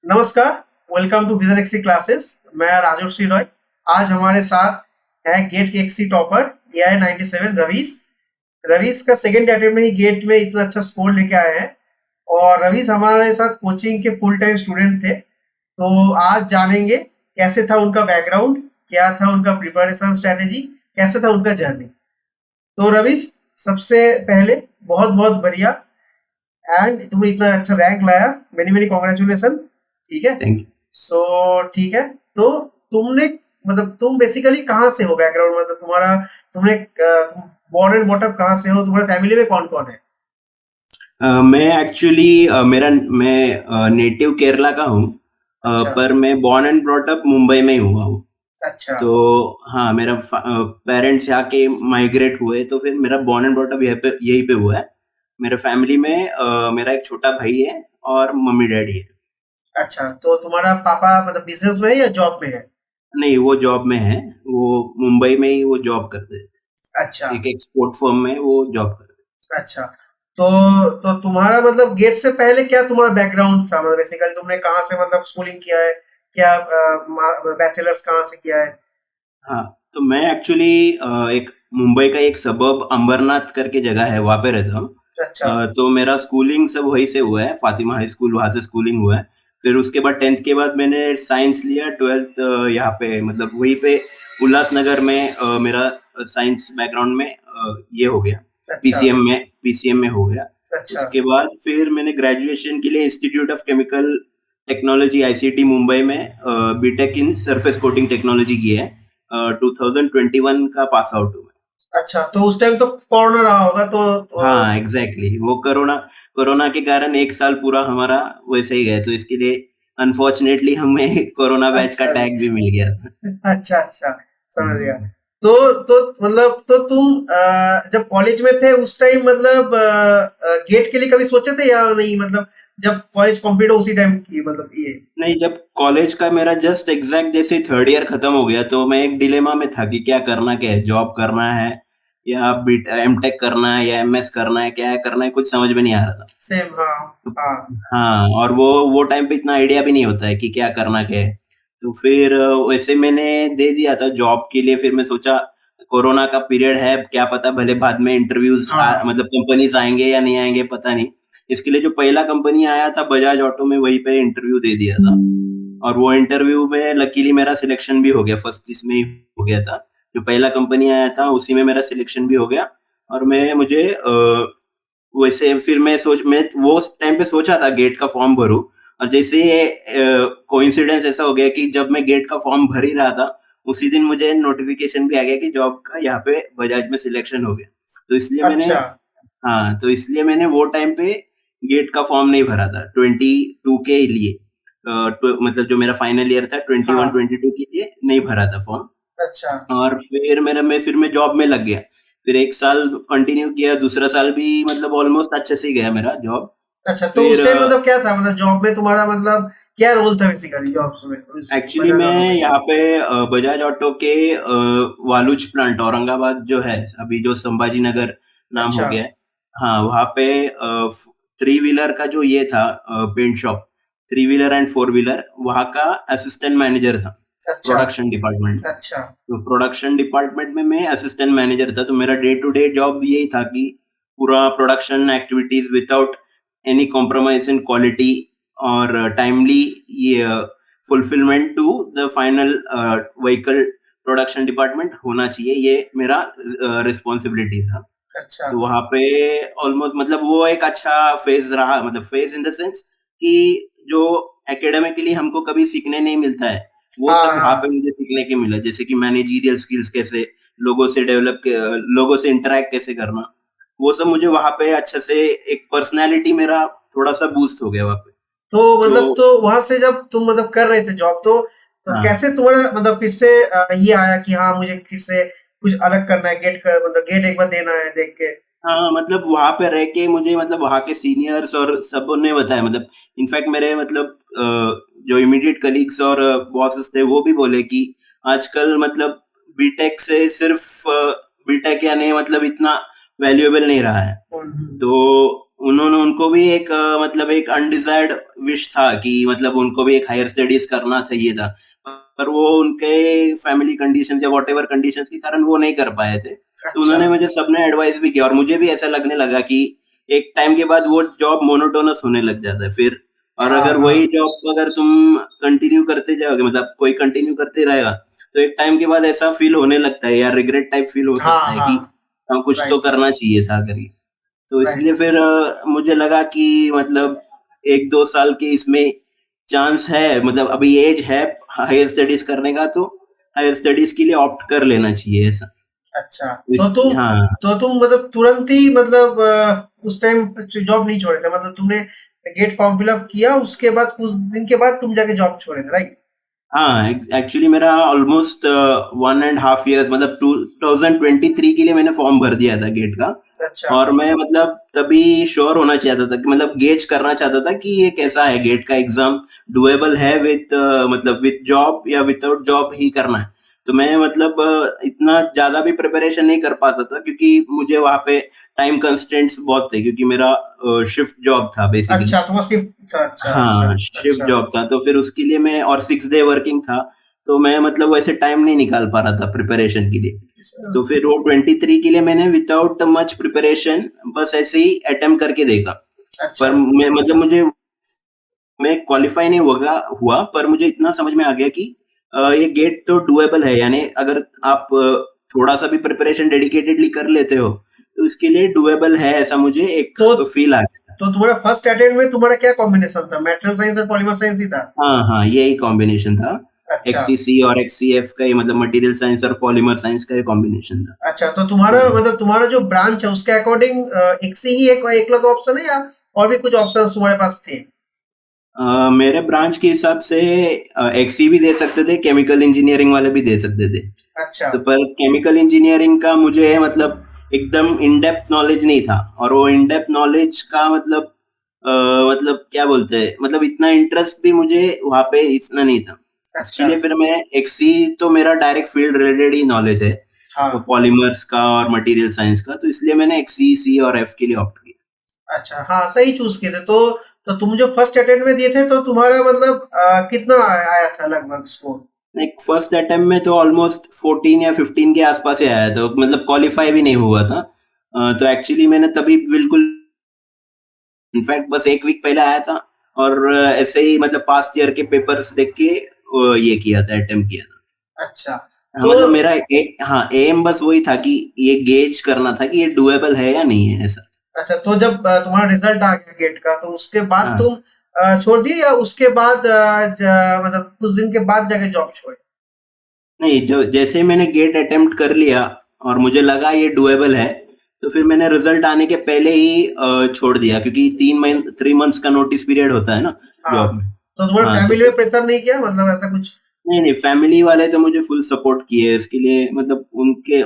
नमस्कार। Welcome to vision एक्सी classes. मैं राजर्षि रॉय। आज हमारे साथ है गेट के एक्सी टॉपर AI 97 रवीश। रवीश का सेकंड अटेम्प्ट में ही गेट में इतना अच्छा स्कोर लेके आए हैं। और रवीश हमारे साथ कोचिंग के फुल टाइम स्टूडेंट थे। तो आज जानेंगे कैसे था उनका बैकग्राउंड, क्या था उनका प्रिपरेशन स्ट्रेटेजी, कैसे था उनका जर्नी। तो रवीश, सबसे पहले बहुत बहुत बढ़िया एंड तुमने इतना अच्छा रैंक लाया। Many many congratulation. ठीक है। Thank you. सो ठीक है। तो तुमने मतलब तुम बेसिकली कहाँ से हो, बैकग्राउंड मतलब तुम्हारा, तुमने बॉर्न एंड बॉटअप कहाँ से हो, तुम्हारे फैमिली में कौन कौन है? मैं एक्चुअली मैं नेटिव केरला का हूँ। अच्छा। पर मैं born and brought up Mumbai में ही हुआ हूँ। अच्छा। तो हाँ, मेरा पेरेंट्स यहाँ के माइग्रेट हुए तो फिर मेरा बॉर्न एंड ब्रॉट अप यहीं पे हुआ है। मेरे फैमिली में मेरा एक छोटा भाई है और मम्मी डैडी है। अच्छा, तो तुम्हारा पापा मतलब बिजनेस में है या जॉब में है? नहीं, वो जॉब में है। वो मुंबई में ही वो जॉब करते अच्छा। हैं। एक एक्सपोर्ट फर्म में वो जॉब करते हैं। अच्छा। तो तुम्हारा मतलब गेट से पहले क्या तुम्हारा बैकग्राउंड था, मतलब बेसिकली तुमने कहाँ से मतलब स्कूलिंग किया है, क्या बैचलर्स कहाँ से किया है? हाँ, तो मैं एक्चुअली एक मुंबई का एक सबर्ब अंबरनाथ करके जगह है, वहाँ पे रहता हूँ। अच्छा। तो मेरा स्कूलिंग सब वहीं से हुआ है, फातिमा हाई स्कूल वहाँ से स्कूलिंग हुआ है। फिर उसके बाद 10th के बाद मैंने साइंस लिया, 12th यहाँ पे मतलब वहीं पे उल्लासनगर में मेरा साइंस बैकग्राउंड में ये हो गया, अच्छा। पीसीएम में हो गया। अच्छा। उसके बाद फिर मैंने ग्रेजुएशन के लिए institute of chemical technology ICT Mumbai में BTech in surface coating technology की है। 2021 का पास आउट हूँ मैं। अच्छा, तो उस टाइम तो कोरोना रहा होगा तो हाँ, एग्जैक्टली वो कोरोना कोरोना के कारण एक साल पूरा हमारा वैसे ही गया, तो इसके लिए अनफॉर्चुनेटली हमें कोरोना बैच का अच्छा। टैग भी मिल गया था। अच्छा। अच्छा, समझ गया। हम्म। तो मतलब तो तुम जब कॉलेज में थे उस टाइम मतलब गेट के लिए कभी सोचे थे या नहीं, मतलब जब कॉलेज कंप्लीट हो उसी टाइम की मतलब ये? नहीं, जब कॉलेज का मेरा जस्ट एग्जैक्ट जैसे थर्ड ईयर खत्म हो गया तो मैं एक डिलेमा में था कि क्या है, जॉब करना है या एमटेक करना है या एमएस करना है, क्या करना है, कुछ समझ में नहीं आ रहा था। सेम, हाँ। तो हाँ। हाँ, और वो टाइम पे इतना आइडिया भी नहीं होता है कि क्या करना क्या है। तो फिर वैसे मैंने दे दिया था जॉब के लिए। फिर मैं सोचा कोरोना का पीरियड है, क्या पता भले बाद में इंटरव्यूज हाँ। मतलब कंपनीज आएंगे या नहीं आएंगे, पता नहीं। इसके लिए जो पहला कंपनी आया था बजाज ऑटो में, वहीं पे इंटरव्यू दे दिया था। और वो इंटरव्यू में लकीली मेरा सिलेक्शन भी हो गया, फर्स्ट इसमें ही हो गया था। जो पहला कंपनी आया था उसी में मेरा सिलेक्शन भी हो गया। और मुझे वैसे फिर मैं वो उस टाइम पे सोचा था गेट का फॉर्म भरूं। और जैसे कोइंसिडेंस ऐसा हो गया कि जब मैं गेट का फॉर्म भर ही रहा था, उसी दिन मुझे नोटिफिकेशन भी आ गया कि जॉब का यहाँ पे बजाज में सिलेक्शन हो गया। तो इसलिए मैंने अच्छा। हाँ, तो इसलिए मैंने वो टाइम पे गेट का फॉर्म नहीं भरा था 22 के लिए। मतलब जो मेरा फाइनल ईयर था 21 हाँ। 22 के लिए नहीं भरा था फॉर्म। अच्छा। और फिर मैं जॉब में लग गया। फिर 1 साल कंटिन्यू किया, दूसरा साल भी मतलब ऑलमोस्ट अच्छे से ही गया मेरा जॉब। अच्छा, तो फिर उस टाइम मतलब क्या था, मतलब जॉब में तुम्हारा मतलब क्या रोल था बेसिकली जॉब्स में उस एक्चुअली बजाज ऑटो मैं में? यहाँ पे बजाज ऑटो के वालुज प्लांट औरंगाबाद जो है, अभी जो संभाजी नगर नाम हो अच्छा। गया है। हाँ, वहाँ पे थ्री व्हीलर का जो ये था paint shop, three wheeler and four wheeler, वहाँ का असिस्टेंट मैनेजर था, अच्छा। Production department. अच्छा। तो प्रोडक्शन डिपार्टमेंट में मैं असिस्टेंट मैनेजर था। तो मेरा डे टू डे जॉब यही था कि पूरा production activities without any compromise in quality और टाइमली ये fulfilment to the final vehicle production department होना चाहिए, ये मेरा रिस्पॉन्सिबिलिटी था। अच्छा। तो वहाँ पे ऑलमोस्ट मतलब वो एक अच्छा फेज रहा, मतलब फेज इन द सेंस कि जो एकेडमिकली हमको कभी सीखने नहीं मिलता है, वो हाँ। सब वहाँ पे हाँ। मुझे सीखने के मिला। जैसे कि मैनेजरियल स्किल्स कैसे, लोगों से इंटरैक्ट कैसे करना, वो सब मुझे वहाँ पे अच्छे से एक पर्सनैलिटी मेरा थोड़ा सा बूस्ट हो गया वहाँ पे। तो मतलब तो तो वहां से जब तुम मतलब कर रहे थे जॉब तो हाँ, कैसे तुम्हारा मतलब फिर से ये आया कि हाँ मुझे फिर से कुछ अलग करना है, गेट कर मतलब गेट एक बार देना है देख के? हाँ, मतलब वहाँ पे रह के मुझे मतलब वहाँ के सीनियर्स और सबने बताया, मतलब इनफैक्ट मेरे मतलब जो इमीडिएट कलीग्स और बॉसेस थे वो भी बोले कि आजकल मतलब बीटेक से सिर्फ बीटेक या नहीं मतलब इतना वैल्यूएबल नहीं रहा है। हम्म। तो उन्होंने उनको भी एक मतलब एक अनडिजायर्ड विश था कि मतलब उनको भी एक हायर स्टडीज करना चाहिए था, पर वो उनके फैमिली कंडीशन या वॉट एवर कंडीशन के कारण वो नहीं कर पाए थे। तो अच्छा उन्होंने मुझे सबने एडवाइस भी किया और मुझे भी ऐसा लगने लगा कि एक टाइम के बाद वो जॉब मोनोटोनस होने लग जाता है फिर। और हाँ अगर वही हाँ जॉब अगर तुम कंटिन्यू करते जाओगे, मतलब कोई कंटिन्यू करते रहेगा, तो एक टाइम के बाद ऐसा फील होने लगता है या रिग्रेट टाइप फील हो हाँ सकता है कि हाँ कुछ तो राइट करना चाहिए था करके। तो राइट इसलिए फिर मुझे लगा कि मतलब 1-2 साल के इसमें चांस है, मतलब अभी एज है हायर स्टडीज करने का, तो हायर स्टडीज के लिए ऑप्ट कर लेना चाहिए ऐसा। अच्छा इस हाँ, तो तुम मतलब तुरंत ही मतलब उस टाइम जॉब नहीं छोड़े थे मतलब तुमने गेट फॉर्म फिलअप किया उसके बाद कुछ दिन के बाद तुम जाके जॉब छोड़े थे राइट हाँ, एक्चुअली मेरा ऑलमोस्ट 1 एंड हाफ ईयर्स, मतलब 2023 के लिए मैंने फॉर्म भर दिया था गेट का। अच्छा और मैं मतलब तभी श्योर होना चाहता था कि मतलब गेज करना चाहता था कि ये कैसा है, गेट का एग्जाम डुएबल है विथ मतलब विथ जॉब या विदाउट जॉब ही करना है। तो मैं मतलब इतना ज्यादा भी प्रिपरेशन नहीं कर पाता था क्योंकि मुझे वहाँ पे टाइम कंस्ट्रेंट्स बहुत थे, क्योंकि मेरा शिफ्ट जॉब था बेसिकली। अच्छा तो वो सिर्फ अच्छा अच्छा हाँ, शिफ्ट अच्छा जॉब था, तो फिर उसके लिए मैं, और 6 डे वर्किंग था, तो मैं मतलब वैसे टाइम नहीं निकाल पा रहा था प्रिपरेशन के लिए। अच्छा तो फिर वो 23 के लिए मैंने विदाउट मच प्रिपरेशन बस ऐसे ही अटेम्प्ट करके देखा। अच्छा पर मैं मतलब मुझे मैं क्वालिफाई नहीं हुआ, पर मुझे इतना समझ में आ गया कि ये गेट तो डुएबल है, यानी अगर आप थोड़ा-सा भी प्रिपरेशन डेडिकेटेडली कर लेते हो, तो इसके लिए डुएबल है, ऐसा मुझे एक तो फील आ गया। तो तुम्हारा फर्स्ट अटेम्प्ट में तुम्हारा क्या कॉम्बिनेशन था मेटेरियल साइंस और पॉलीमर साइंस ही था हाँ, हाँ, यही कॉम्बिनेशन था। अच्छा एक्सीसी और एक्सीएफ का ही, मतलब मटेरियल साइंस और पॉलीमर साइंस का ही कॉम्बिनेशन था। अच्छा तो तुम्हारा तो मतलब तुम्हारा जो ब्रांच है उसके अकॉर्डिंग एक से ही एक एकलौता ऑप्शन है या और भी कुछ ऑप्शन तुम्हारे पास थे मेरे ब्रांच के हिसाब से एक्सी भी दे सकते थे, केमिकल इंजीनियरिंग वाले भी दे सकते थे। अच्छा तो पर केमिकल इंजीनियरिंग का मुझे मतलब एकदम इन डेप्थ नॉलेज नहीं था, और वो इन डेप्थ नॉलेज का मतलब अ, मतलब क्या बोलते हैं, मतलब इतना इंटरेस्ट भी मुझे वहाँ पे इतना नहीं था। इसके अच्छा लिए फिर मैं एक्सी, तो मेरा डायरेक्ट फील्ड रिलेटेड ही नॉलेज है, वो हाँ पॉलीमर्स का और मटेरियल साइंस का, तो इसलिए मैंने एक्सी, सी और एफ के लिए ऑप्ट किया। अच्छा हाँ सही चूज किए थे तो तुम जो फर्स्ट अटेम्प्ट में दिए थे तो तुम्हारा मतलब कितना आया था लगभग स्कोर लाइक फर्स्ट अटेम्प्ट में तो ऑलमोस्ट 14 या 15 के आसपास ही आया था, मतलब क्वालिफाई भी नहीं हुआ था। तो एक्चुअली मैंने तभी बिल्कुल, इनफैक्ट बस 1 वीक पहले आया था, और ऐसे ही मतलब पास्ट ईयर के पेपर्स देख के ये किया था, अटेम्प्ट किया था। अच्छा हाँ, तो मतलब मेरा हाँ, एम बस वही था कि ये गेज करना था कि ये डुएबल है या नहीं है, ऐसा। अच्छा तो जब तुम्हारा रिजल्ट आ गया गेट का तो उसके बाद हाँ, तुम छोड़ दिए या उसके बाद मतलब कुछ दिन के बाद जाके जॉब छोड़े नहीं, जो जैसे ही मैंने गेट अटेम्प्ट कर लिया और मुझे लगा ये डुएबल है, तो फिर मैंने रिजल्ट आने के पहले ही छोड़ दिया, क्योंकि 3 मंथ्स का नोटिस पीरियड होता है ना हाँ जॉब में। तो तुम्हारे हाँ, तो फैमिली में फिर प्रेशर नहीं किया मतलब ऐसा कुछ नहीं, नहीं, फैमिली वाले तो मुझे फुल सपोर्ट किए इसके लिए, मतलब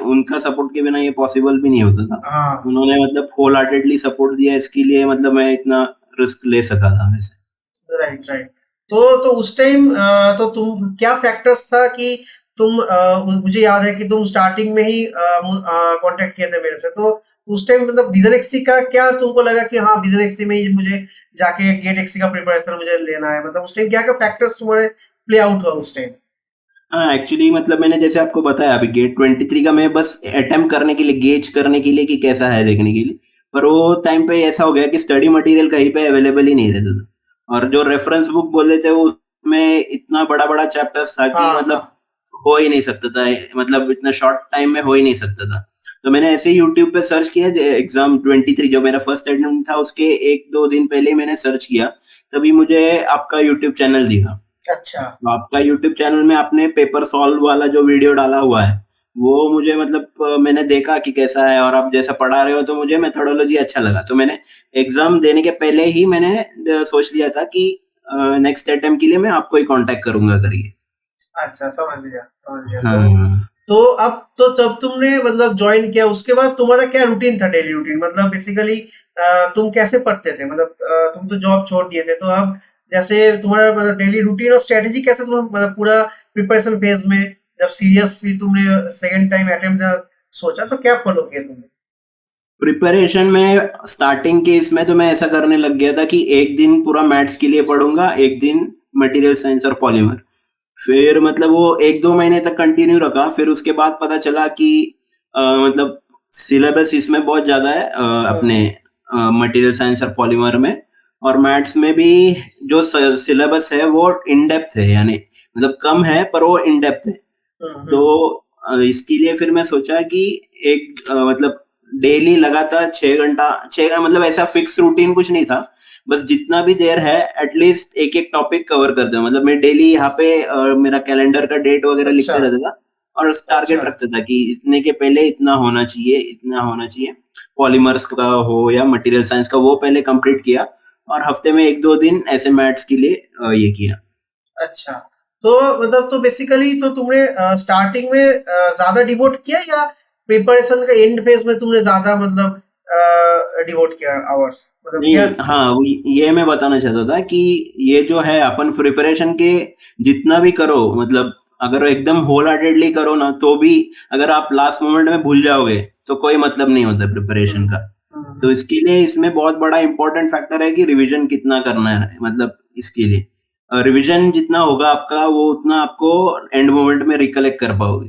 उनका सपोर्ट के बिना ये पॉसिबल भी नहीं होता था। हाँ उन्होंने मतलब होल हार्टेडली सपोर्ट दिया इसके लिए, मतलब मैं इतना रिस्क ले सका था वैसे। राइट राइट तो उस टाइम तो तुम क्या फैक्टर्स था कि तुम मुझे याद है कि तुम स्टार्टिंग में ही कांटेक्ट किए थे मेरे से तो उस टाइम मतलब विजन एक्सी का क्या तुमको लगा कि हाँ विजन एक्सी में ही मुझे जाके गेट एक्सी का प्रिपरेशन मुझे लेना है मतलब उस टाइम क्या क्या फैक्टर्स तुम्हारे प्ले आउट हुआ उस टाइम हाँ, एक्चुअली मतलब मैंने जैसे आपको बताया अभी गेट 23 का मैं बस अटेम्प्ट करने के लिए, गेज करने के लिए कि कैसा है देखने के लिए। पर वो टाइम पे ऐसा हो गया कि स्टडी मटेरियल कहीं पे अवेलेबल ही नहीं रहता था, और जो रेफरेंस बुक बोले थे वो उसमें इतना बड़ा-बड़ा चैप्टर्स था कि हाँ मतलब हाँ हो ही नहीं सकता था, मतलब इतना शॉर्ट टाइम में हो ही नहीं सकता था। तो मैंने ऐसे ही यूट्यूब पे सर्च किया, एग्जाम 23 जो मेरा फर्स्ट अटेम्प्ट था उसके 1-2 दिन पहले ही मैंने सर्च किया, तभी मुझे आपका यूट्यूब चैनल दिखा। अच्छा तो आपका यूट्यूब चैनल में आपने पेपर सॉल्व वाला जो वीडियो डाला हुआ है, वो मुझे मतलब मैंने देखा कि कैसा है, और आप जैसा पढ़ा रहे हो तो मुझे मेथोडोलॉजी अच्छा लगा। तो मैंने एग्ज़ाम देने के पहले ही मैंने सोच लिया था कि नेक्स्ट अटेम्प्ट के लिए मैं आपको ही कॉन्टैक्ट करूँगा करके। अच्छा समझ गया हाँ। तो अब तो जब तुमने मतलब ज्वाइन किया उसके बाद तुम्हारा क्या रूटीन था डेली रूटीन मतलब बेसिकली तुम कैसे पढ़ते थे मतलब तुम तो जॉब छोड़ दिए थे तो अब जैसे तुम्हारा मतलब डेली रूटीन और स्ट्रेटेजी कैसे तुम मतलब पूरा प्रिपरेशन फेज में जब सीरियसली तुमने सेकंड टाइम अटेम्प्ट सोचा तो क्या फॉलो किया तुमने प्रिपरेशन में स्टार्टिंग के इसमें तो मैं ऐसा करने लग गया था कि एक दिन पूरा मैथ्स के लिए पढ़ूंगा, एक दिन मटेरियल साइंस और पॉलीमर। फिर मतलब वो 1-2 महीने तक कंटिन्यू रखा, फिर उसके बाद पता चला कि मतलब सिलेबस इसमें बहुत ज्यादा है, अपने मटेरियल साइंस और पॉलीमर में, और मैथ्स में भी जो सिलेबस है वो इन डेप्थ है, यानी मतलब कम है पर वो इन डेप्थ है। तो इसके लिए फिर मैं सोचा कि एक मतलब डेली लगातार 6 घंटा, मतलब ऐसा फिक्स रूटीन कुछ नहीं था, बस जितना भी देर है एटलीस्ट एक एक टॉपिक कवर कर दो। मतलब मैं डेली यहाँ पे मेरा कैलेंडर का डेट वगैरह लिखते अच्छा रहता था, और टारगेट अच्छा रखता था कि इतने के पहले इतना होना चाहिए, इतना होना चाहिए। पॉलीमर्स का हो या मटेरियल साइंस का, वो पहले कंप्लीट किया, और हफ्ते में 1-2 दिन ऐसे मैथ्स के लिए ये किया। अच्छा। तो मतलब तो बेसिकली तो तुमने स्टार्टिंग में ज्यादा डिवोट किया या प्रिपरेशन का एंड फेज में तुमने ज्यादा मतलब डिवोट किया आवर्स मतलब क्या? नहीं, हाँ, ये मैं बताना चाहता था कि ये जो है अपन प्रिपरेशन के जितना भी करो, मतलब अगर एकदम होल हार्टेडली करो ना, तो भी अगर आप लास्ट मोमेंट में भूल जाओगे तो कोई मतलब नहीं होता प्रिपरेशन का। तो हम्म। इसके लिए इसमें बहुत बड़ा इंपॉर्टेंट फैक्टर है कि रिवीजन कितना करना है, मतलब इसके लिए रिवीजन जितना होगा आपका, वो उतना आपको एंड मोमेंट में रिकलेक्ट कर पाओगे।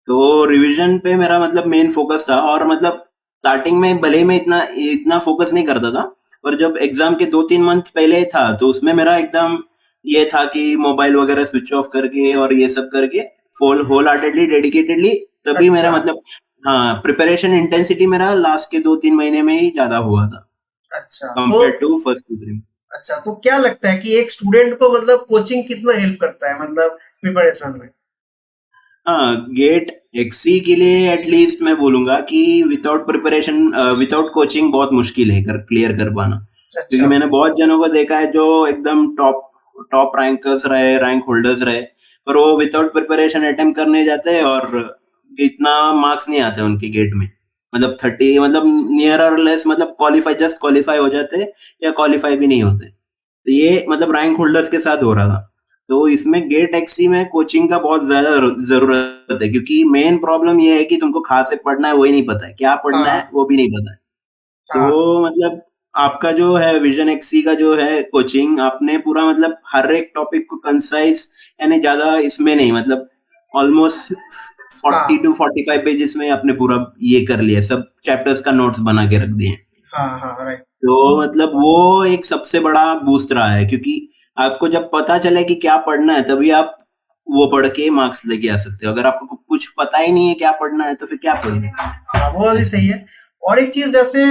तो रिवीजन पे मेरा मतलब मेन फोकस था, और मतलब स्टार्टिंग में भले ही मैं इतना इतना फोकस नहीं करता था, और जब एग्जाम के 2-3 मंथ पहले था तो उसमें मेरा एकदम ये था कि मोबाइल वगैरह स्विच ऑफ करके और ये सब करके फुल होल हार्टेडली डेडिकेटेडली, तभी मेरा अच्छा मतलब हाँ, प्रिपरेशन इंटेंसिटी मेरा लास्ट के 2-3 महीने में ही ज्यादा हुआ था अच्छा। तो कंपेयर टू फर्स्ट 2-3। अच्छा तो क्या लगता है कि एक स्टूडेंट को मतलब कोचिंग कितना हेल्प करता है मतलब प्रिपरेशन में? हाँ, गेट एक्सी के लिए एटलीस्ट मैं बोलूंगा कि विदाउट प्रिपरेशन, विदाउट कोचिंग बहुत मुश्किल है क्लियर कर पाना। क्योंकि अच्छा। मैंने बहुत जनों को देखा है जो एकदम टॉप टॉप रैंकर्स रहे, रैंक होल्डर्स रहे, पर वो विदाउट प्रिपरेशन अटेम्प्ट करने जाते हैं, और इतना मार्क्स नहीं आते उनके गेट में। मतलब 30, मतलब नियर और लेस, मतलब क्वालिफाई, जस्ट क्वालिफाई हो जाते, या क्वालिफाई भी नहीं होते। तो ये मतलब रैंक होल्डर्स के साथ हो रहा था। तो इसमें गेट एक्सी में कोचिंग का बहुत ज्यादा जरूरत है, क्योंकि मेन प्रॉब्लम ये है कि तुमको कहाँ से पढ़ना है वही नहीं पता है, क्या पढ़ना है हाँ वो भी नहीं पता है। हाँ तो मतलब आपका जो है विजन एक्सी का जो है कोचिंग, आपने पूरा मतलब हर एक टॉपिक को कंसाइज, यानी ज्यादा इसमें नहीं, मतलब ऑलमोस्ट 40 to 45 पेजेस में आपने पूरा ये कर लिया, सब चैप्टर्स का नोट्स बना के रख दिए। हाँ हाँ राइट। तो मतलब वो एक सबसे बड़ा बूस्ट रहा है, क्योंकि आपको जब पता चले कि क्या पढ़ना है, तभी आप वो पढ़ के मार्क्स लेके आ सकते हो। अगर आपको कुछ पता ही नहीं है क्या पढ़ना है, तो फिर क्या पढ़ेंगे? हाँ वो भी ऐसे। सही है। और एक चीज जैसे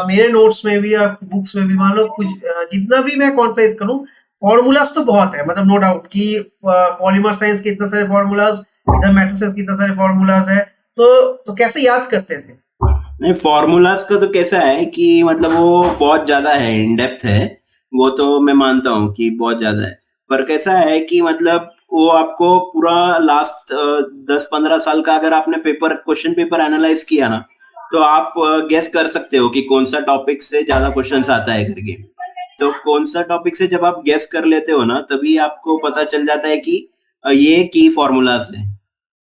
मेरे नोट्स में भी या बुक्स में भी मान लो कुछ जितना भी मैं कॉन्फ्रेंस करूँ, फॉर्मूलाज तो बहुत है मतलब नो डाउट कि पॉलीमर साइंस के इतने सारे फॉर्मूलाज, इधर मैट्रिसेस के इतने सारे फॉर्मूलाज है। तो कैसे याद करते थे? नहीं, फॉर्मूलाज का तो कैसा है कि मतलब वो बहुत ज्यादा है, इन डेप्थ है, वो तो मैं मानता हूँ कि बहुत ज्यादा है। पर कैसा है कि मतलब वो आपको पूरा लास्ट 10-15 साल का अगर आपने पेपर, क्वेश्चन पेपर एनालाइज किया ना, तो आप गेस कर सकते हो कि कौन सा टॉपिक से ज्यादा क्वेश्चंस आता है करके। तो कौन सा टॉपिक से जब आप गेस कर लेते हो ना, तभी आपको पता चल जाता है कि ये की फॉर्मूलाज है।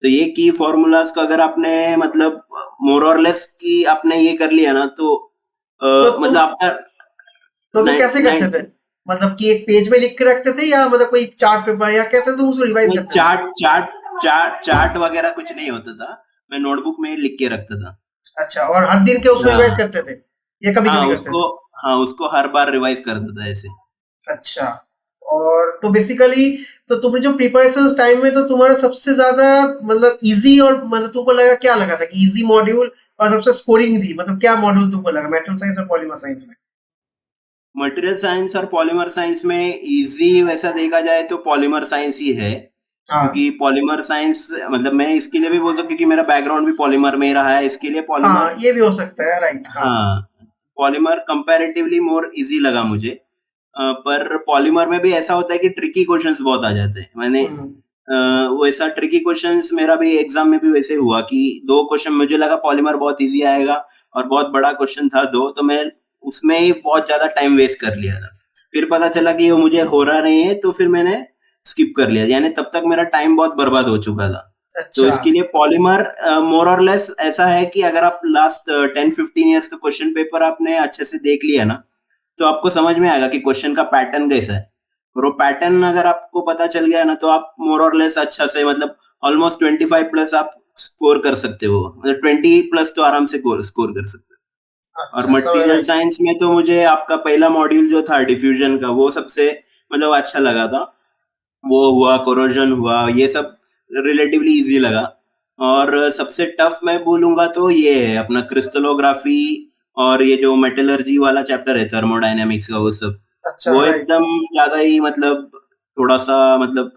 तो ये की फॉर्मूलाज को अगर आपने मतलब मोर और लेस की आपने ये कर लिया ना, तो तो मतलब तुम आपका तो तुम नाइन कैसे करते नाइन थे? मतलब कि एक पेज में लिख के रखते थे या मतलब कोई चार्ट पेपर या कैसे तुम उसको रिवाइज नहीं, करते थे? चार्ट चार्ट चार्ट चार्ट वगैरह कुछ नहीं होता था। मैं नोटबुक में ही लिख के रखता था। अच्छा और हर दिन के उसको रिवाइज हाँ, करते थे? ये कभी हाँ, कभी करते उसको थे? हाँ, उसको हर बार रिवाइज करता था ऐसे। अच्छा। और तो बेसिकली तो तुम्हें जो प्रिपरेशन टाइम में तो तुम्हारा सबसे ज्यादा मतलब इजी और मतलब तुमको लगा क्या लगा था कि इजी मॉड्यूल और सबसे स्कोरिंग भी मतलब क्या मॉड्यूल तुमको लगा मेटल साइंस और पॉलीमर साइंस में? मटेरियल साइंस और पॉलीमर साइंस में इजी वैसा देखा जाए तो पॉलीमर साइंस ही है। हाँ क्योंकि पॉलीमर साइंस, मतलब मैं इसके लिए भी बोलता हूँ क्योंकि मेरा बैकग्राउंड भी पॉलीमर में ही रहा है, इसके लिए पॉलीमर, हाँ ये भी हो सकता है राइट हाँ। हाँ, पॉलीमर कंपैरेटिवली मोर इजी लगा मुझे। पर पॉलीमर में भी ऐसा होता है कि ट्रिकी क्वेश्चंस बहुत आ जाते हैं। हम्म। वैसा ट्रिकी क्वेश्चंस मेरा भी एग्जाम में भी वैसे हुआ कि 2 क्वेश्चन मुझे लगा पॉलीमर बहुत इजी आएगा, और बहुत बड़ा क्वेश्चन था 2, तो मैं उसमें ही बहुत ज्यादा टाइम वेस्ट कर लिया था। फिर पता चला कि वो मुझे हो रहा नहीं है, तो फिर मैंने स्किप कर लिया, यानी तब तक मेरा टाइम बहुत बर्बाद हो चुका था। तो अच्छा। इसके लिए पॉलीमर मोर और लेस ऐसा है कि अगर आप लास्ट 10-15 ईयर्स का क्वेश्चन पेपर आपने अच्छे से देख लिया ना, तो आपको समझ में आएगा कि क्वेश्चन का पैटर्न कैसा है। और वो पैटर्न अगर आपको पता चल गया ना, तो आप मोर और लेस अच्छा से मतलब ऑलमोस्ट 25 प्लस आप स्कोर कर सकते हो। मतलब 20 प्लस तो आराम से स्कोर कर सकते हो। और अच्छा, समझ मटेरियल राइट। साइंस में तो मुझे आपका पहला मॉड्यूल जो था डिफ्यूजन का, वो सबसे मतलब अच्छा लगा था। वो हुआ, कोरोजन हुआ, ये सब रिलेटिवली इजी लगा। और सबसे टफ मैं बोलूंगा तो ये है अपना क्रिस्टलोग्राफी, और ये जो मेटलर्जी वाला चैप्टर है थर्मोडायनेमिक्स का, वो सब अच्छा, वो राइट। एकदम ज्यादा ही मतलब थोड़ा सा मतलब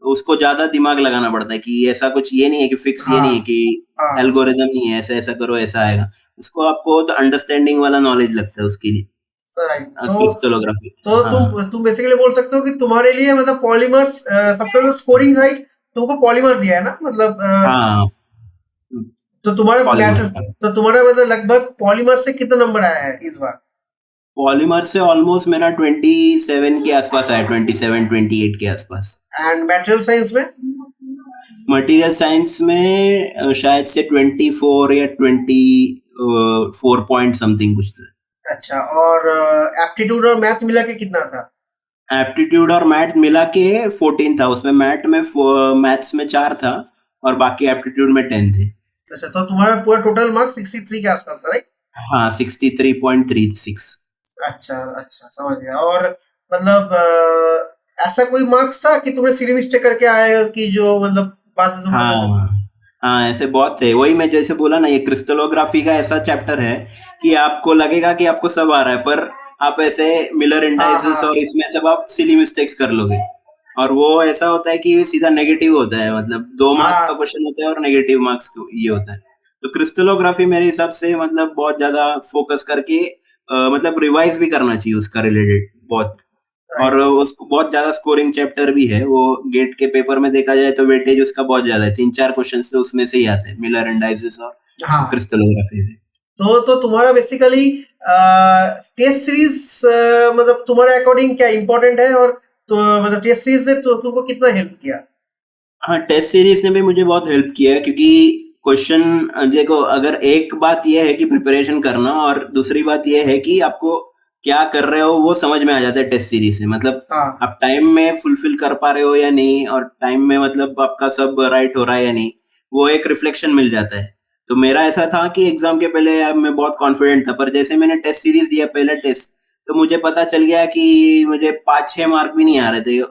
उसको ज्यादा दिमाग लगाना पड़ता है कि ऐसा कुछ ये नहीं है कि फिक्स, ये नहीं है हाँ, कि हाँ। एल्गोरिदम नहीं है ऐसा ऐसा करो ऐसा आएगा। उसको आपको तो अंडरस्टैंडिंग वाला नॉलेज लगता है उसके लिए, राइट। क्रिस्टलोग्राफी। तो हाँ तुम बेसिकली बोल सकते हो कि तुम्हारे लिए मतलब पॉलीमर्स सबसे ज्यादा स्कोरिंग साइड तुमको पॉलीमर दिया है ना, मतलब हाँ, तो तुम्हारे मैटर, पॉलीमर का। तो तुम्हारा मतलब लगभग पॉलीमर से कितना नंबर आया है इस बार? पॉलीमर से ऑलमोस्ट मेरा 27 के आसपास आया, 27-28 के आसपास। एंड मटेरियल साइंस में? मटेरियल साइंस में शायद से 24 या 24 पॉइंट समथिंग कुछ था। अच्छा, और एप्टीट्यूड और मैथ मिला के कितना था? एप्टीट्यूड और मैथ मिला के 14 था। उसमें मैथ्स में 4 था, और बाकी एप्टीट्यूड में 10 थे। अच्छा, तो तुम्हारा पूरा टोटल मार्क्स 63 के आसपास था, राइट? हाँ, 63.36। अच्छा, अच्छा, समझ गया। और मतलब ऐसा कोई मार्क्स था कि तुमने सीरी मिस्टेक करके आए हो कि जो मतलब बाद में तुम पता चल? हाँ, हाँ, ऐसे बहुत थे। वही मैं जैसे बोला ना, ये क्रिस्टलोग्राफी का ऐसा चैप्टर है कि आपको लगेगा कि आपको सब आ रहा है, पर आप ऐसे मिलर हाँ, इंडाइसेस हाँ, और इसमें सब आप सिली मिस्टेक्स कर लोगे। और वो ऐसा होता है कि सीधा नेगेटिव होता है, मतलब 2 मार्क्स का हाँ, क्वेश्चन होता है और नेगेटिव मार्क्स ये होता है। तो क्रिस्टलोग्राफी मेरे हिसाब से मतलब बहुत ज़्यादा फोकस करके मतलब रिवाइज़ भी करना चाहिए उसका रिलेटेड बहुत। और राइट। उसको बहुत ज्यादा स्कोरिंग चैप्टर भी है वो। गेट के पेपर में देखा जाए तो वेटेज उसका बहुत ज्यादा है, 3-4 क्वेश्चन तो उसमें से ही आते हैं, मिलर एंडाइसिस और हाँ, क्रिस्टलोग्राफी से। तो तुम्हारा बेसिकली टेस्ट सीरीज मतलब तुम्हारे अकॉर्डिंग क्या इम्पोर्टेंट है, और तो मतलब टेस्ट सीरीज से तो तुमको कितना हेल्प किया? हाँ, टेस्ट सीरीज ने भी मुझे बहुत हेल्प किया है, क्योंकि क्वेश्चन देखो, अगर एक बात यह है कि प्रिपरेशन करना, और दूसरी बात यह है कि आपको क्या कर रहे हो वो समझ में आ जाता है टेस्ट सीरीज से। मतलब हाँ, आप टाइम में फुलफिल कर पा रहे हो या नहीं, और टाइम में मतलब आपका सब राइट हो रहा है या नहीं, वो एक रिफ्लेक्शन मिल जाता है। तो मेरा ऐसा था कि एग्जाम के पहले मैं बहुत कॉन्फिडेंट था, पर जैसे मैंने टेस्ट सीरीज दिया पहला टेस्ट, तो मुझे पता चल गया कि मुझे 5-6 मार्क भी नहीं आ रहे थे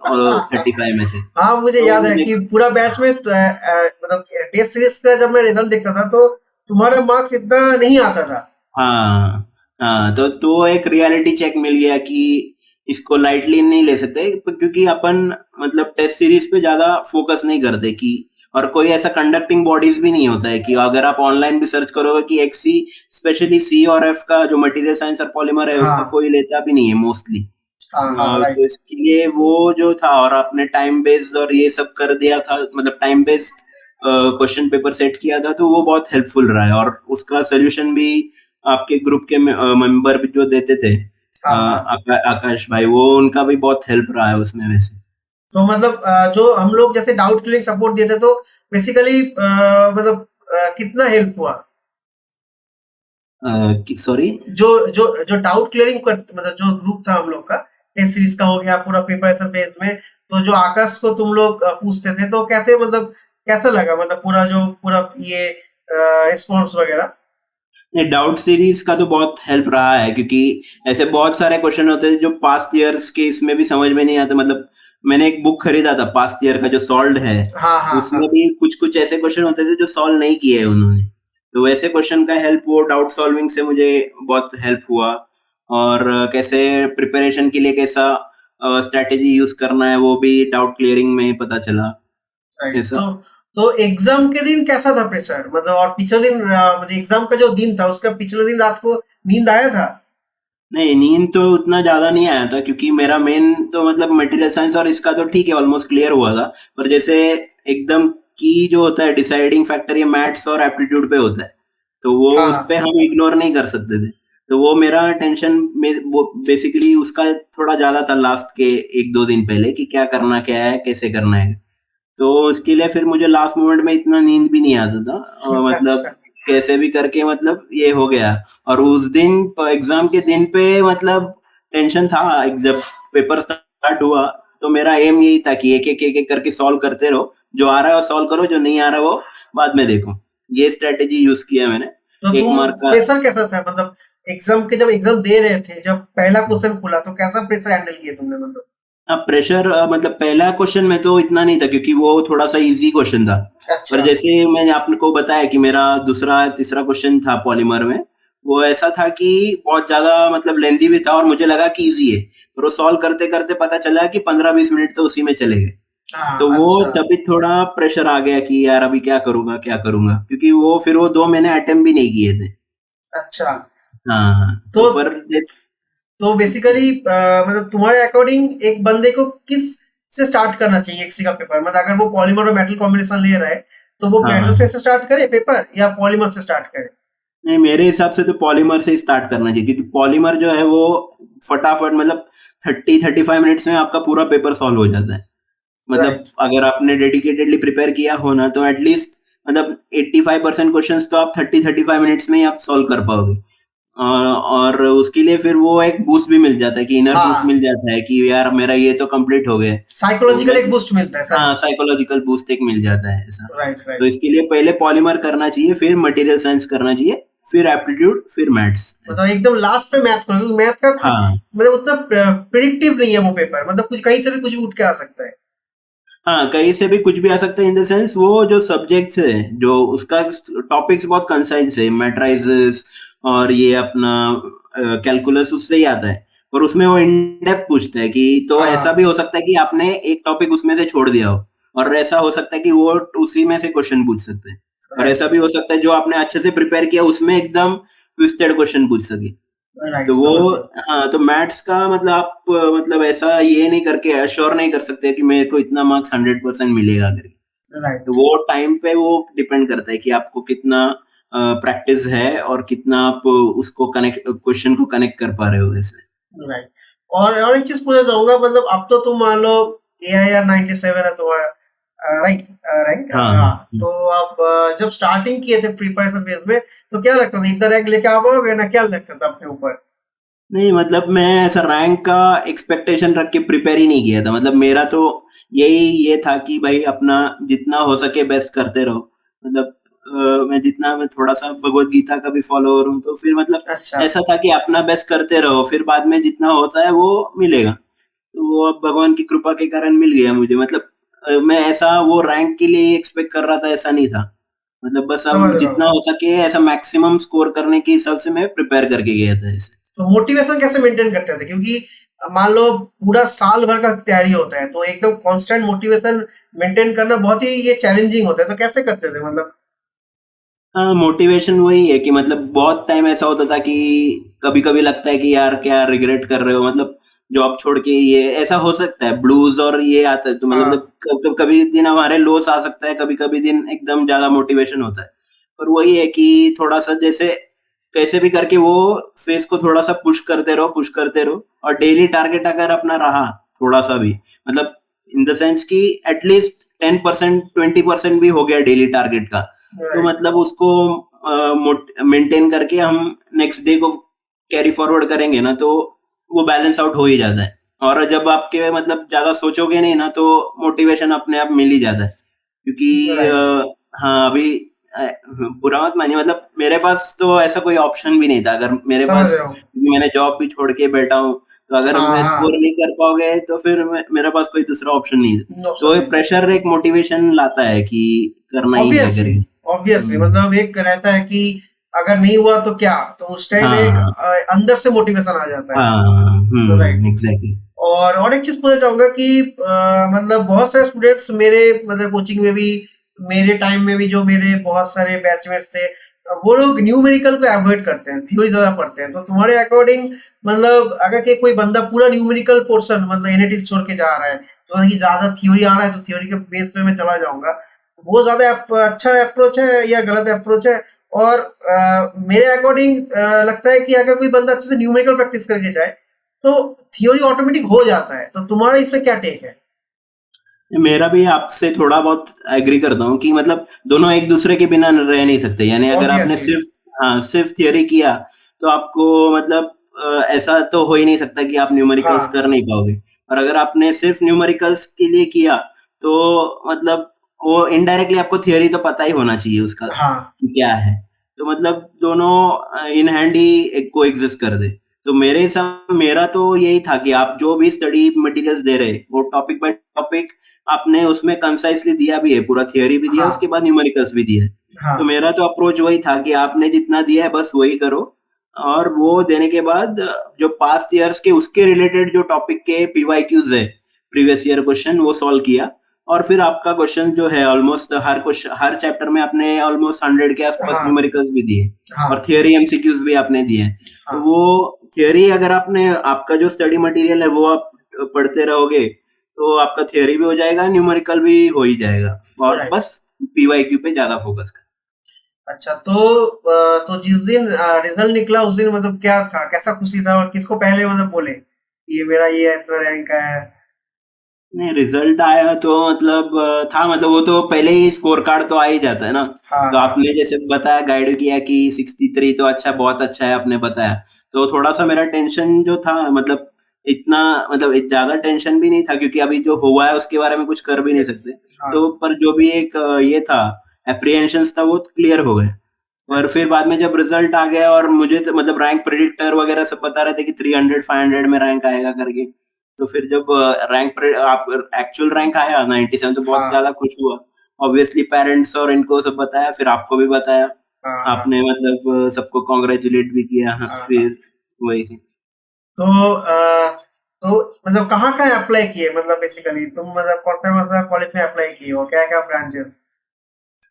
35 में से। हाँ, मुझे तो याद है मुझे कि पूरा बैच में मतलब टेस्ट सीरीज का जब मैं रिजल्ट देखता था तो तुम्हारा मार्क्स इतना नहीं आता था। हाँ, हाँ, तो एक रियलिटी चेक मिल गया कि इसको लाइटली नहीं ले सकते, क्योंकि अपन मतलब टेस्ट सीरीज पे ज्यादा फोकस नहीं करते कि, और कोई ऐसा कंडक्टिंग बॉडीज भी नहीं होता है कि अगर आप ऑनलाइन भी सर्च करोगे कि एक्सी, स्पेशली सी और एफ का जो मटेरियल साइंस और पॉलीमर है, उसका हाँ, कोई लेता भी नहीं है मोस्टली। हाँ, हाँ, तो राइट। इसके लिए वो जो था, और आपने टाइम बेस्ड और ये सब कर दिया था, मतलब time based question paper set किया था, तो वो बहुत हेल्पफुल रहा है। और उसका सोल्यूशन भी आपके ग्रुप के मेंबर भी जो देते थे, हाँ, हाँ। आकाश भाई, वो उनका भी बहुत हेल्प रहा है उसमें वैसे। तो मतलब जो हम लोग जैसे डाउट क्लियरिंग सपोर्ट देते तो बेसिकली मतलब कितना हेल्प हुआ? सॉरी। जो जो जो डाउट क्लियरिंग मतलब जो ग्रुप था हम लोग का, टेस्ट सीरीज का हो गया पूरा प्रिपरेशन फेज में, तो जो आकाश को तुम लोग पूछते थे तो कैसे मतलब कैसा लगा, मतलब पूरा जो पूरा ये रिस्पॉन्स वगैरह? नहीं, डाउट सीरीज का तो बहुत हेल्प रहा है, क्योंकि ऐसे बहुत सारे क्वेश्चन होते थे जो पास्ट ईयर्स के इसमें भी समझ में नहीं आते। मतलब मैंने एक बुक खरीदा था पास्ट ईयर का जो सॉल्व्ड है, हाँ, हाँ, उसमें हाँ। भी कुछ कुछ ऐसे क्वेश्चन होते थे जो सॉल्व नहीं किए हैं उन्होंने। तो वैसे क्वेश्चन का हेल्प वो डाउट सॉल्विंग से मुझे बहुत हेल्प हुआ। और कैसे प्रिपरेशन के लिए कैसा स्ट्रैटेजी यूज करना है, वो भी डाउट क्लियरिंग में पता चला राइट। ऐसा। तो एग्जाम के दिन कैसा था प्रेशर, मतलब और पिछले दिन मतलब एग्जाम का जो दिन था उसका पिछले दिन रात को नींद आया था? नहीं, नींद तो उतना ज़्यादा नहीं आया था, क्योंकि मेरा मेन तो मतलब मटेरियल साइंस और इसका तो ठीक है, ऑलमोस्ट क्लियर हुआ था। पर जैसे एकदम की जो होता है डिसाइडिंग फैक्टर, ये मैथ्स और एप्टीट्यूड पे होता है, तो वो उस पे हाँ, हम इग्नोर नहीं कर सकते थे। तो वो मेरा टेंशन में वो बेसिकली उसका थोड़ा ज़्यादा था लास्ट के 1-2 दिन पहले, कि क्या करना क्या है, कैसे करना है। तो उसके लिए फिर मुझे लास्ट मोमेंट में इतना नींद भी नहीं आता था, मतलब अच्छा। कैसे भी करके मतलब ये हो गया। और उस दिन एग्जाम के दिन पे मतलब टेंशन था, जब पेपर स्टार्ट हुआ तो मेरा एम यही था कि एक एक करके सॉल्व करते रहो, जो आ रहा है वो सॉल्व करो, जो नहीं आ रहा है वो बाद में देखो। ये स्ट्रेटेजी यूज किया मैंने। तो एक तुम मार्क का। प्रेशर कैसा था, मतलब एग्जाम के जब एग्जाम दे रहे थे, जब पहला क्वेश्चन खुला तो कैसा प्रेशर हैंडल किया तुमने, मतलब? हाँ, प्रेशर मतलब पहला क्वेश्चन में तो इतना नहीं था क्योंकि वो थोड़ा सा इजी क्वेश्चन था। पर अच्छा। जैसे मैंने आपको बताया कि मेरा दूसरा तीसरा क्वेश्चन था पॉलीमर में, वो ऐसा था कि बहुत ज्यादा मतलब लेंदी भी था और मुझे लगा कि इजी है, पर वो सॉल्व करते करते पता चला कि 15-20 मिनट तो उसी में चले गए। तो हाँ। वो अच्छा। तभी थोड़ा प्रेशर आ गया कि यार अभी क्या करूंगा, क्योंकि वो फिर वो 2 महीने अटेम्प्ट भी नहीं किए थे। अच्छा। हाँ, तो तो पर तो बेसिकली मतलब तुम्हारे अकॉर्डिंग एक बंदे को किस से स्टार्ट करना चाहिए एक्सी का पेपर, मतलब अगर वो पॉलीमर और मेटल कॉम्बिनेशन ले रहा है तो वो हाँ मेटल हाँ, से स्टार्ट करे पेपर या पॉलीमर से स्टार्ट करे? नहीं मेरे हिसाब से तो पॉलीमर से ही स्टार्ट करना चाहिए, क्योंकि पॉलीमर जो है वो फटाफट मतलब 30-35 मिनट्स में आपका पूरा पेपर सॉल्व हो जाता है। मतलब राइट। अगर आपने डेडिकेटेडली प्रिपेयर किया हो ना तो एटलीस्ट मतलब 85% क्वेश्चंस तो आप 30-35 मिनट्स में ही आप सॉल्व कर पाओगे। और उसके लिए फिर वो एक बूस्ट भी मिल जाता है कि इनर बूस्ट हाँ, मिल जाता है कि यार मेरा ये तो कंप्लीट हो गया। तो साइकोलॉजिकल मैं एक बूस्ट मिलता है हाँ, शायद। साइकोलॉजिकल बूस्ट एक मिल जाता है ऐसा। राइट, तो राइट। इसके लिए पहले पॉलीमर करना चाहिए, फिर मटेरियल साइंस करना चाहिए, फिर एप्टीट्यूड, फिर मैथ्स मतलब ऐसा। एकदम लास्ट पे मैथ करो, क्योंकि मैथ का हाँ, मतलब उतना प्रिडिक्टिव नहीं है वो पेपर, मतलब कुछ कहीं से भी कुछ भी उठ के आ सकता है। हाँ, कहीं से भी कुछ भी आ सकता है इन द सेंस वो जो सब्जेक्ट्स है, जो उसका टॉपिक्स बहुत कंसाइज है, मैट्राइजेस और ये अपना कैलकुलस उससे ही आता है। और उसमें वो इन डेप्थ पूछता है कि तो ऐसा हाँ। भी हो सकता है कि आपने एक टॉपिक उसमें से छोड़ दिया हो, और ऐसा हो सकता है कि वो उसी में से क्वेश्चन पूछ सकते हैं। और राइट, ऐसा भी हो सकता है जो आपने अच्छे से प्रिपेयर किया उसमें एकदम ट्विस्टेड क्वेश्चन पूछ सके। राइट, तो वो समझ गया। हाँ, तो मैथ्स का मतलब आप मतलब ऐसा ये नहीं करके अश्योर नहीं कर सकते कि मेरे को इतना मार्क्स 100% मिलेगा करके। तो राइट, वो टाइम पे वो डिपेंड करता है कि आपको कितना प्रैक्टिस है और कितना आप उसको कनेक्ट क्वेश्चन को कनेक्ट कर पा रहे हो ऐसे। राइट। और एक चीज पूछना चाहूंगा, मतलब अब तो तुम मान लो AIR 97 है तुम्हारा, राइट? रैंक, हाँ हाँ हाँ। हम्म। तो अब जब स्टार्टिंग किए थे प्रिपरेशन फेज में, तो क्या लगता था इतना रैंक लेके आ पाओगे ना, क्या लगता था अपने ऊपर? नहीं मतलब मैं ऐसा रैंक का एक्सपेक्टेशन रख के प्रिपेयर ही नहीं किया था, मतलब मेरा तो यही ये था कि भाई अपना जितना हो सके बेस्ट करते रहो। मतलब मैं थोड़ा सा भगवत गीता का भी फॉलोअर हूँ, तो फिर मतलब अच्छा। ऐसा था कि अपना बेस्ट करते रहो, फिर बाद में जितना होता है वो मिलेगा। तो वो अब भगवान की कृपा के कारण मिल गया मुझे, मतलब मैं ऐसा वो रैंक के लिए एक्सपेक्ट कर रहा था ऐसा नहीं था। मतलब बस समझ अब रहा जितना हूँ। हो सके ऐसा मैक्सिमम स्कोर करने के हिसाब से मैं प्रिपेयर करके गया था ऐसे। तो मोटिवेशन कैसे मेंटेन करते थे, क्योंकि मान लो पूरा साल भर का तैयारी होता है तो एकदम कांस्टेंट मोटिवेशन मेंटेन करना बहुत ही ये चैलेंजिंग होता है, तो कैसे करते थे, मतलब? हाँ, मोटिवेशन वही है कि मतलब बहुत टाइम ऐसा होता था कि कभी-कभी लगता है कि यार क्या रिग्रेट कर रहे हो, मतलब जॉब छोड़ के ये ऐसा हो सकता है, ब्लूज़ और ये आता है, तो मतलब हाँ। कभी दिन हमारे लॉस आ सकता है, कभी-कभी दिन एकदम ज़्यादा मोटिवेशन होता है। पर वही है कि थोड़ा-सा जैसे कैसे भी करके वो फेज़ को थोड़ा-सा पुश करते रहो और डेली टारगेट अगर अपना रहा थोड़ा-सा भी, मतलब इन द सेंस कि एट लीस्ट 10% 20% भी हो गया डेली टारगेट का, तो राइट। मतलब उसको मेंटेन करके हम नेक्स्ट डे को कैरी फॉरवर्ड करेंगे ना, तो वो बैलेंस आउट हो ही जाता है। और जब आपके मतलब ज्यादा सोचोगे नहीं ना, तो मोटिवेशन अपने आप मिल ही जाता है, क्योंकि राइट। हाँ अभी अ, बुरा मत मानिए, मतलब मेरे पास तो ऐसा कोई ऑप्शन भी नहीं था, अगर मेरे समझ पास रहा हूँ। मैंने जॉब भी छोड़ के बैठा हूँ, तो अगर हाँ, मैं स्कोर हाँ। नहीं कर पाओगे तो फिर मेरे पास कोई दूसरा ऑप्शन नहीं है। तो ऑप्शन ये नहीं है। प्रेशर एक मोटिवेशन लाता है कि करना ही है ऑब्वियसली। करके। ऑब्वियसली, मतलब एक रहता है कि अगर नहीं हुआ तो क्या, तो उस टाइम एक हाँ, अंदर से मोटिवेशन आ जाता है। हाँ, राइट। एग्ज़ैक्टली। और एक चीज पूछना चाहूंगा कि मतलब बहुत सारे स्टूडेंट्स मेरे मतलब कोचिंग में भी, मेरे टाइम में भी, जो मेरे बहुत सारे बैचमेट्स थे, वो लोग न्यूमेरिकल को अवॉइड करते हैं, थ्योरी ज्यादा पढ़ते हैं। तो तुम्हारे अकॉर्डिंग मतलब अगर के कोई बंदा पूरा न्यूमेरिकल पोर्शन मतलब एनएटी छोड़ के जा रहा है, तो कि ज्यादा थ्योरी आ रहा है तो थ्योरी के बेस पे मैं चला जाऊंगा, वो ज्यादा अच्छा अप्रोच है या गलत अप्रोच है? और मेरे अकॉर्डिंग लगता है कि अगर कोई बंदा अच्छे से न्यूमेरिकल प्रैक्टिस करके जाए तो थियोरी ऑटोमेटिक हो जाता है। तो तुम्हारा इसमें क्या टेक है? मेरा भी आपसे थोड़ा बहुत एग्री करता हूँ कि मतलब दोनों एक दूसरे के बिना रह नहीं सकते। यानी अगर आपने ऑब्वियसली। सिर्फ, हाँ, सिर्फ थियोरी किया तो आपको मतलब ऐसा तो हो ही नहीं सकता कि आप न्यूमेरिकल्स हाँ कर नहीं पाओगे। और अगर आपने सिर्फ न्यूमेरिकल्स के लिए किया तो मतलब वो इनडायरेक्टली आपको थियोरी तो पता ही होना चाहिए उसका हाँ कि क्या है। तो मतलब दोनों इन हैंड ही एक को एग्जिस्ट कर दे। तो मेरे हिसाब मेरा तो यही था कि आप जो भी स्टडी मटेरियल्स दे रहे वो टॉपिक बाय टॉपिक आपने उसमें कंसाइसली दिया भी है, पूरा थियोरी भी दिया, उसके हाँ बाद न्यूमेरिकल्स भी दिया है। तो हाँ मेरा तो अप्रोच वही था कि आपने जितना दिया है बस वही करो, और वो देने के बाद जो पास्ट ईयर्स के उसके रिलेटेड जो टॉपिक के पीवाईक्यूज है, प्रीवियस ईयर क्वेश्चन, वो सॉल्व किया। और फिर आपका क्वेश्चन जो है ऑलमोस्ट हर क्वेश्चन हर चैप्टर में आपने ऑलमोस्ट 100 के आसपास हाँ न्यूमेरिकल्स भी दिए और हाँ थियोरी एमसीक्यूज भी आपने दिए हैं। तो हाँ वो थियोरी अगर आपने आपका जो स्टडी मटेरियल है वो आप पढ़ते रहोगे तो आपका थियोरी भी हो जाएगा, न्यूमेरिकल भी हो ही जाएगा, और राइट। बस पीवाईक्यू पे ज्यादा फोकस कर। अच्छा तो जिस दिन रिजल्ट निकला उस दिन मतलब क्या था, कैसा खुशी था और किसको पहले मतलब बोले ये मेरा ये इतना रैंक आया है? नहीं, रिजल्ट आया तो मतलब था, मतलब वो तो पहले ही स्कोर कार्ड तो आ ही जाता है ना। हाँ तो हाँ आपने जैसे बताया, गाइड किया कि 63, तो अच्छा, बहुत अच्छा है आपने बताया। तो थोड़ा सा मेरा टेंशन जो था, मतलब इतना, मतलब ज्यादा टेंशन भी नहीं था क्योंकि अभी जो हुआ है उसके बारे में कुछ कर भी नहीं सकते। हाँ तो पर जो भी एक ये था, एप्रीहेंशन था, वो क्लियर हो गए। और फिर बाद में जब रिजल्ट आ गया और मुझे तो मतलब रैंक प्रेडिक्टर वगैरह सब बता रहे थे कि 300 500 में रैंक आएगा करके। तो फिर जब रैंक आप एक्चुअल रैंक आया 97, तो बहुत हाँ ज्यादा खुश हुआ। ऑब्वियसली पेरेंट्स और इनको सब बताया, फिर आपको भी बताया। हाँ हाँ आपने मतलब सबको कॉन्ग्रेचुलेट भी किया। हाँ, हाँ हाँ। फिर वही थी। तो तो मतलब कहाँ कहाँ अप्लाई किए, मतलब बेसिकली तुम मतलब कौन सा कॉलेज में अप्लाई किए हो, क्या क्या ब्रांचेस?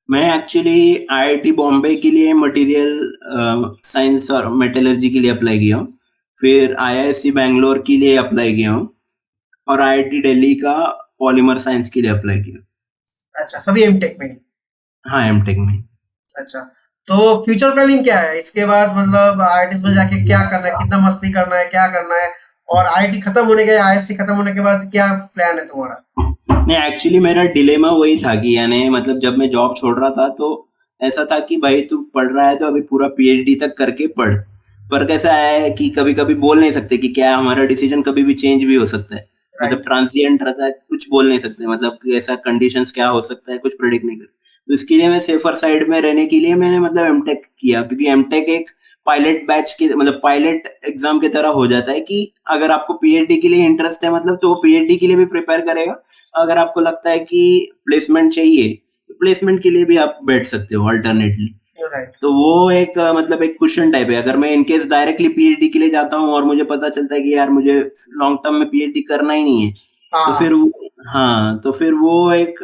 मैं एक्चुअली आईआईटी बॉम्बे के लिए मटेरियल साइंस और मेटलर्जी के लिए अप्लाई किया हूँ। फिर आईआईएससी बैंगलोर के लिए अप्लाई किया हूँ, और आईआईटी दिल्ली का पॉलीमर साइंस के लिए अप्लाई किया। अच्छा, सभी एमटेक में ही? हाँ, एमटेक में। अच्छा, तो फ्यूचर प्लानिंग क्या है इसके बाद, मतलब आईआईटीज में जाके क्या करना है, कितना मस्ती करना है, क्या करना है? और आईआईटी खत्म होने के, आईएससी खत्म होने के बाद क्या प्लान है तुम्हारा? नहीं, एक्चुअली मेरा डिलेमा वही था कि यानी मतलब जब मैं जॉब छोड़ रहा था तो ऐसा था कि भाई तू पढ़ रहा है तो अभी पूरा पीएचडी तक करके पढ़। पर कैसा है कि कभी कभी बोल नहीं सकते कि क्या हमारा डिसीजन कभी भी चेंज भी हो सकता है। मतलब राइट। ट्रांसिएंट रहता है, कुछ बोल नहीं सकते, मतलब कि ऐसा कंडीशंस क्या हो सकता है, कुछ प्रेडिक्ट नहीं कर। तो इसके लिए मैं सेफर साइड में रहने के लिए मैंने मतलब एमटेक किया, क्योंकि एमटेक एक पायलट बैच के मतलब पायलट एग्जाम की तरह हो जाता है कि अगर आपको पीएचडी के लिए इंटरेस्ट है मतलब तो वो पीएचडी के लिए भी प्रिपेयर करेगा। अगर आपको लगता है कि प्लेसमेंट चाहिए तो प्लेसमेंट के लिए भी आप बैठ सकते हो अल्टरनेटली। राइट। तो वो एक मतलब एक क्वेश्चन टाइप है। अगर मैं इनकेस डायरेक्टली पीएचडी के लिए जाता हूँ और मुझे पता चलता है कि यार मुझे लॉन्ग टर्म में पीएचडी करना ही नहीं है, तो फिर हाँ हाँ, तो फिर वो एक,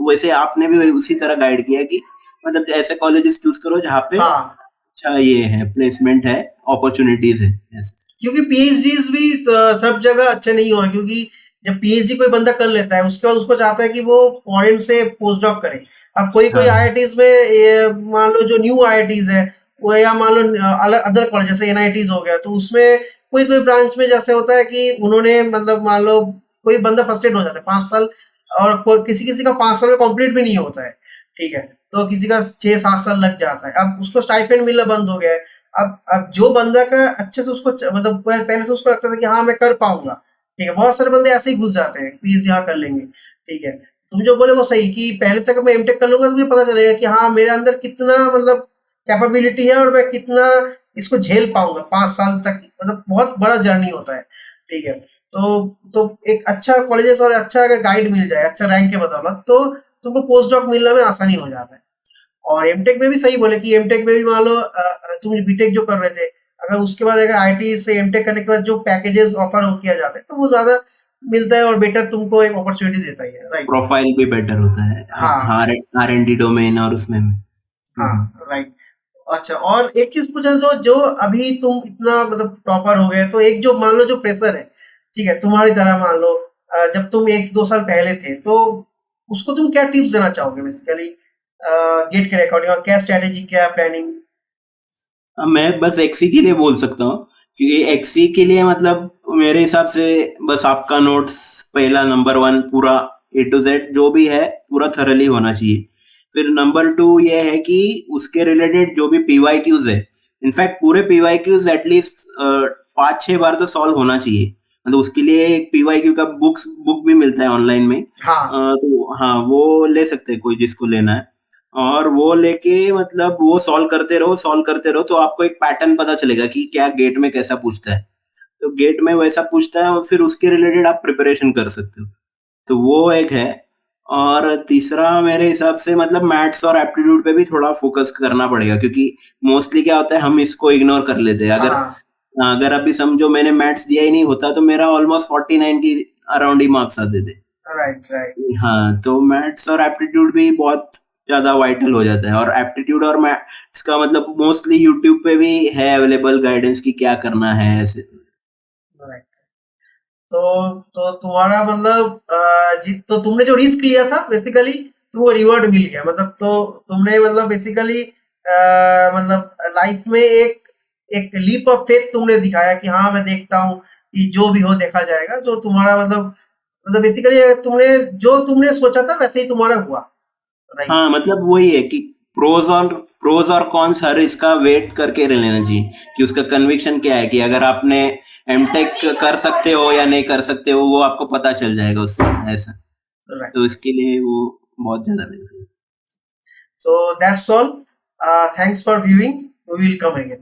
वैसे आपने भी उसी तरह गाइड किया कि मतलब ऐसे कॉलेजेस चूज करो जहाँ पे हाँ, अच्छा ये है, प्लेसमेंट है, अपॉर्चुनिटीज है ऐसे। क्योंकि पीएचडीज भी सब जगह अच्छे नहीं हुए, क्योंकि जब पीएचडी कोई बंदा कर लेता है उसके बाद उसको चाहता है कि वो फॉरेन से पोस्ट डॉक करे। अब कोई कोई हाँ, आईआईटीज में मान लो जो न्यू आईआईटीज है वो, या मान लो अलग अदर कॉलेज जैसे एनआईटीज हो गया, तो उसमें कोई कोई ब्रांच में जैसे होता है कि उन्होंने मतलब मान लो कोई बंदा फर्स्टेड हो जाता है 5 साल, और किसी किसी का 5 साल में कंप्लीट भी नहीं होता है। ठीक है, तो किसी का 6 7 साल लग जाता है, अब उसको स्टाइपेंड मिलना बंद हो गया है। अब जो बंदा का अच्छे से उसको मतलब पहले से उसको लगता था कि हाँ मैं कर पाऊंगा, ठीक है, बहुत सारे बंदे ऐसे ही घुस जाते हैं पीएचडी यहाँ कर लेंगे। ठीक है, तुम जो बोले वो सही कि पहले से अगर मैं एमटेक कर लूंगा तो मुझे पता चलेगा कि हाँ मेरे अंदर कितना मतलब कैपेबिलिटी है और मैं कितना इसको झेल पाऊंगा 5 साल तक, मतलब बहुत बड़ा जर्नी होता है। ठीक है, तो एक अच्छा कॉलेजेस और अच्छा अगर गाइड मिल जाए अच्छा रैंक के बदौलत, तो तुमको पोस्ट डॉक मिलने में आसानी हो जाता है। और एमटेक में भी सही बोले कि एमटेक में भी मान लो तुम बीटेक जो कर रहे थे, अगर उसके बाद अगर आईटी से एमटेक करने के बाद जो पैकेजेस ऑफर हो किया जाता है तो वो ज्यादा मिलता है और बेटर तुमको एक अपॉर्चुनिटी देता ही है। राइट। प्रोफाइल भी बेटर होता है। हाँ आर एन डी डोमेन और उसमें। हाँ राइट। अच्छा, और एक चीज पूछना, जो जो अभी तुम इतना मतलब टॉपर हो गए, तो एक जो मान लो जो प्रेशर है, ठीक है, तुम्हारी तरह मान लो जब तुम 1 2 साल पहले थे, तो उसको तुम क्या टिप्स देना चाहोगे बेसिकली गेट के रिकॉर्डिंग, और क्या स्ट्रेटेजी, क्या प्लानिंग? मैं बस एक्सी के लिए बोल सकता हूँ, क्योंकि एक्सी के लिए मतलब मेरे हिसाब से बस आपका नोट्स पहला नंबर वन पूरा A to Z जो भी है पूरा थरली होना चाहिए। फिर नंबर 2 ये है कि उसके रिलेटेड जो भी PYQs है, इनफैक्ट पूरे PYQs एटलीस्ट 5-6 बार तो सॉल्व होना चाहिए। मतलब उसके लिए एक PYQ का बुक भी मिलता है ऑनलाइन में। हाँ तो हाँ, वो ले सकते हैं कोई जिसको लेना है। और वो लेके मतलब वो सॉल्व करते रहो तो आपको एक पैटर्न पता चलेगा कि क्या गेट में कैसा पूछता है। तो गेट में वैसा पूछता है और फिर उसके रिलेटेड आप प्रिपरेशन कर सकते हो। तो वो एक है। और तीसरा मेरे हिसाब से मतलब मैथ्स और एप्टीट्यूड पे भी थोड़ा फोकस करना पड़ेगा, क्योंकि मोस्टली क्या होता है हम इसको इग्नोर कर लेते हैं। अगर हाँ अगर अभी समझो मैंने मैथ्स दिया ही नहीं होता तो मेरा ऑलमोस्ट 49 की अराउंड ही मार्क्स आते थे। Right right. हाँ, तो मैथ्स और एप्टीट्यूड भी बहुत ज़्यादा वाइटल हो जाता है। और एप्टीट्यूड और मैथ्स का मतलब मोस्टली यूट्यूब पे भी है अवेलेबल गाइडेंस कि क्या करना है ऐसे। राइट। तो तुम्हारा मतलब तो तुमने जो रिस्क लिया था बेसिकली तुमको रिवॉर्ड मिल गया, मतलब तो तुमने मतलब बेसिकली मतलब लाइफ में एक एक लीप ऑफ फेथ तुमने दिखाया कि हाँ मैं देखता हूँ कि जो भी हो देखा जाएगा। जो तुम्हारा मतलब बेसिकली तुमने सोचा था वैसे ही तुम्हारा हुआ। राइट। हाँ, मतलब वही है कि प्रोज और कॉन्स हर इसका वेट करके लेना चाहिए कि उसका कन्विक्शन क्या है, कि अगर आपने एमटेक कर सकते हो या नहीं कर सकते हो वो आपको पता चल जाएगा उससे ऐसा। राइट। तो इसके लिए वो बहुत ज़्यादा बेनिफिट है। So that's all. Thanks for viewing, we will come again.